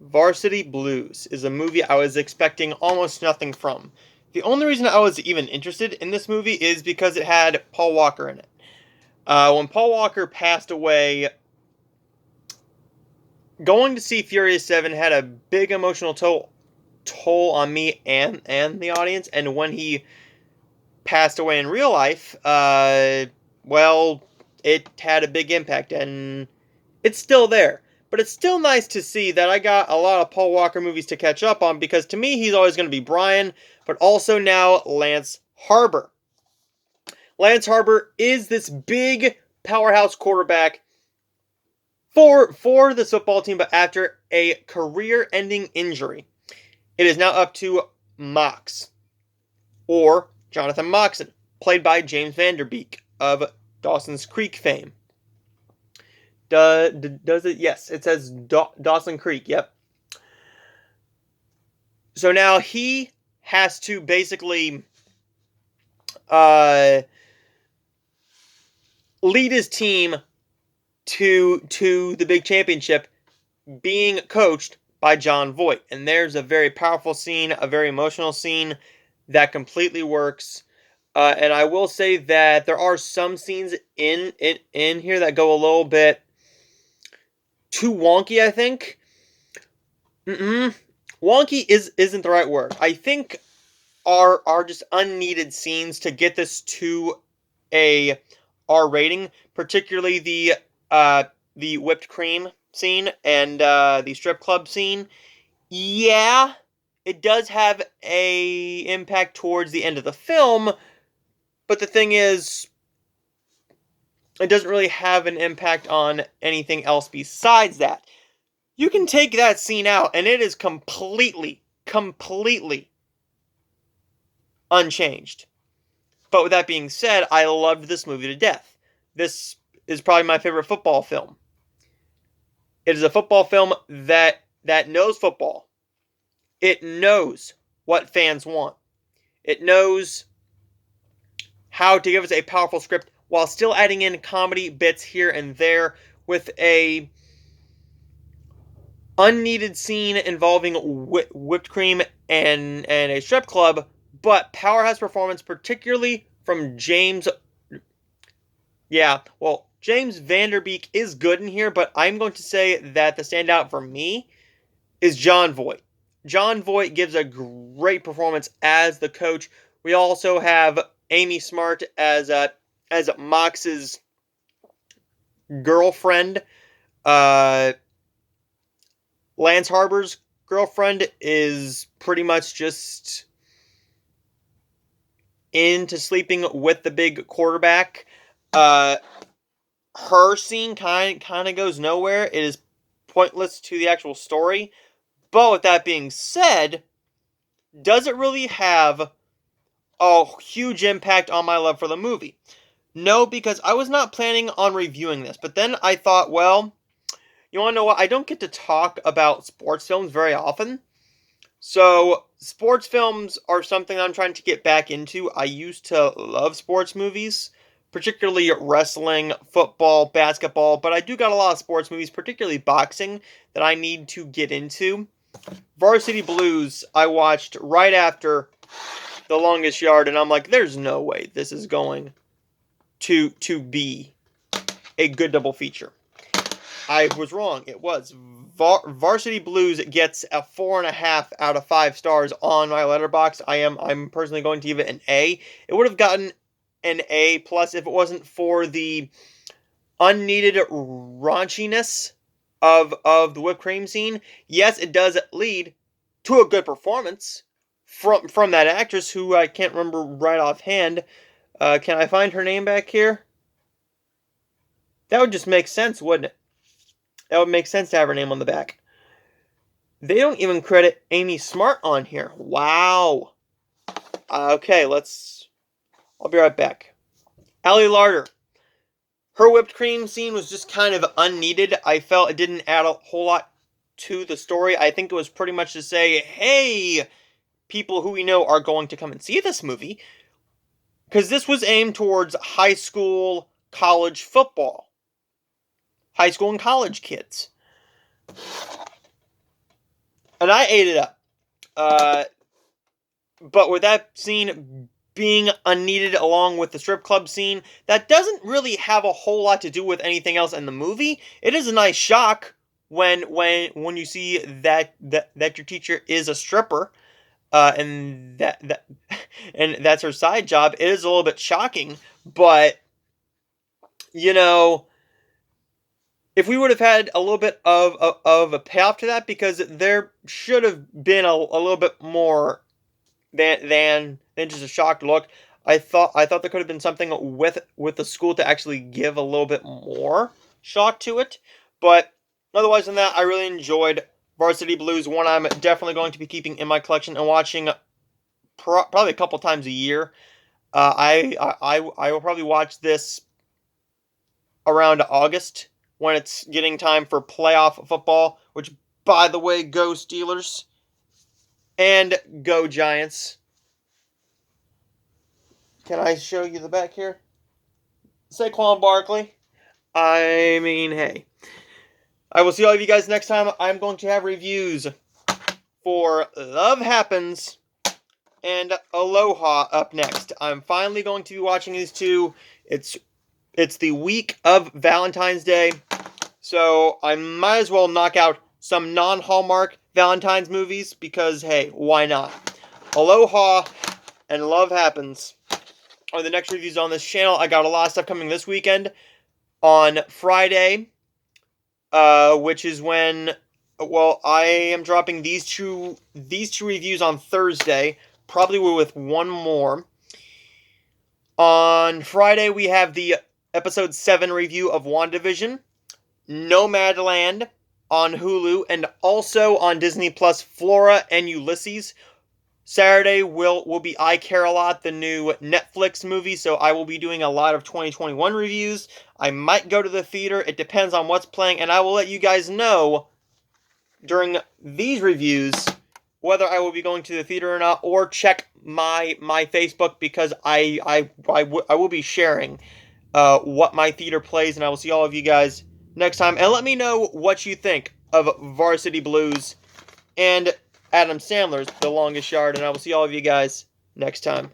Varsity Blues is a movie I was expecting almost nothing from. The only reason I was even interested in this movie is because it had Paul Walker in it. When Paul Walker passed away, going to see Furious 7 had a big emotional toll on me and the audience, and when he passed away in real life, well, it had a big impact, and it's still there. But it's still nice to see that I got a lot of Paul Walker movies to catch up on, because to me, he's always going to be Brian, but also now Lance Harbor. Lance Harbor is this big powerhouse quarterback for the football team, but after a career-ending injury, it is now up to Mox, or Jonathan Moxon, played by James Vanderbeek of Dawson's Creek fame. Does it? Yes, it says Dawson Creek. Yep. So now he has to basically lead his team to the big championship, being coached by Jon Voight. And there's a very powerful scene, a very emotional scene that completely works. And I will say that there are some scenes in here that go a little bit too wonky, I think. Wonky isn't the right word. I think are just unneeded scenes to get this to a R rating, particularly the whipped cream scene and the strip club scene. Yeah, it does have a impact towards the end of the film, but the thing is, it doesn't really have an impact on anything else besides that. You can take that scene out, and it is completely unchanged. But with that being said, I loved this movie to death. This is probably my favorite football film. It is a football film that knows football. It knows what fans want. It knows how to give us a powerful script while still adding in comedy bits here and there, with a unneeded scene involving whipped cream and a strip club, but powerhouse performance, particularly from James. Yeah, well, James Vanderbeek is good in here, but I'm going to say that the standout for me is Jon Voight. Jon Voight gives a great performance as the coach. We also have Amy Smart as Mox's girlfriend. Lance Harbor's girlfriend is pretty much just into sleeping with the big quarterback. Her scene kind of goes nowhere. It is pointless to the actual story. But with that being said, does it really have a huge impact on my love for the movie? No, because I was not planning on reviewing this. But then I thought, well, you want to know what? I don't get to talk about sports films very often. So, sports films are something I'm trying to get back into. I used to love sports movies, particularly wrestling, football, basketball, but I do got a lot of sports movies, particularly boxing, that I need to get into. Varsity Blues, I watched right after The Longest Yard, and I'm like, there's no way this is going to be a good double feature. I was wrong. It was. Varsity Blues gets a 4.5 out of 5 stars on my Letterboxd. I'm personally going to give it an A. It would have gotten an A plus if it wasn't for the unneeded raunchiness of the whipped cream scene. Yes, it does lead to a good performance from that actress who I can't remember right offhand. Can I find her name back here? That would just make sense, wouldn't it? That would make sense to have her name on the back. They don't even credit Amy Smart on here. Wow. Okay, I'll be right back. Allie Larder. Her whipped cream scene was just kind of unneeded. I felt it didn't add a whole lot to the story. I think it was pretty much to say, hey, people who we know are going to come and see this movie. Because this was aimed towards high school, college football. High school and college kids. and I ate it up. But with that scene being unneeded along with the strip club scene, that doesn't really have a whole lot to do with anything else in the movie. It is a nice shock when you see that your teacher is a stripper, and that and that's her side job. It is a little bit shocking, but you know, if we would have had a little bit of a payoff to that, because there should have been a little bit more than just a shocked look. I thought there could have been something with the school to actually give a little bit more shock to it. But otherwise than that, I really enjoyed Varsity Blues. One I'm definitely going to be keeping in my collection and watching probably a couple times a year. I will probably watch this around August when it's getting time for playoff football. Which, by the way, go Steelers and go Giants. Can I show you the back here? Saquon Barkley. I mean, hey. I will see all of you guys next time. I'm going to have reviews for Love Happens and Aloha up next. I'm finally going to be watching these two. It's the week of Valentine's Day, so I might as well knock out some non-Hallmark Valentine's movies because, hey, why not? Aloha and Love Happens are the next reviews on this channel. I got a lot of stuff coming this weekend. On Friday, which is when, well, I am dropping these two reviews on Thursday, probably with one more. On Friday, we have the episode 7 review of WandaVision, Nomadland on Hulu, and also on Disney Plus, Flora and Ulysses. Saturday will be I Care a Lot, the new Netflix movie, so I will be doing a lot of 2021 reviews. I might go to the theater. It depends on what's playing, and I will let you guys know during these reviews whether I will be going to the theater or not, or check my Facebook, because I will be sharing what my theater plays, and I will see all of you guys next time. And let me know what you think of Varsity Blues and Adam Sandler's The Longest Yard, and I will see all of you guys next time.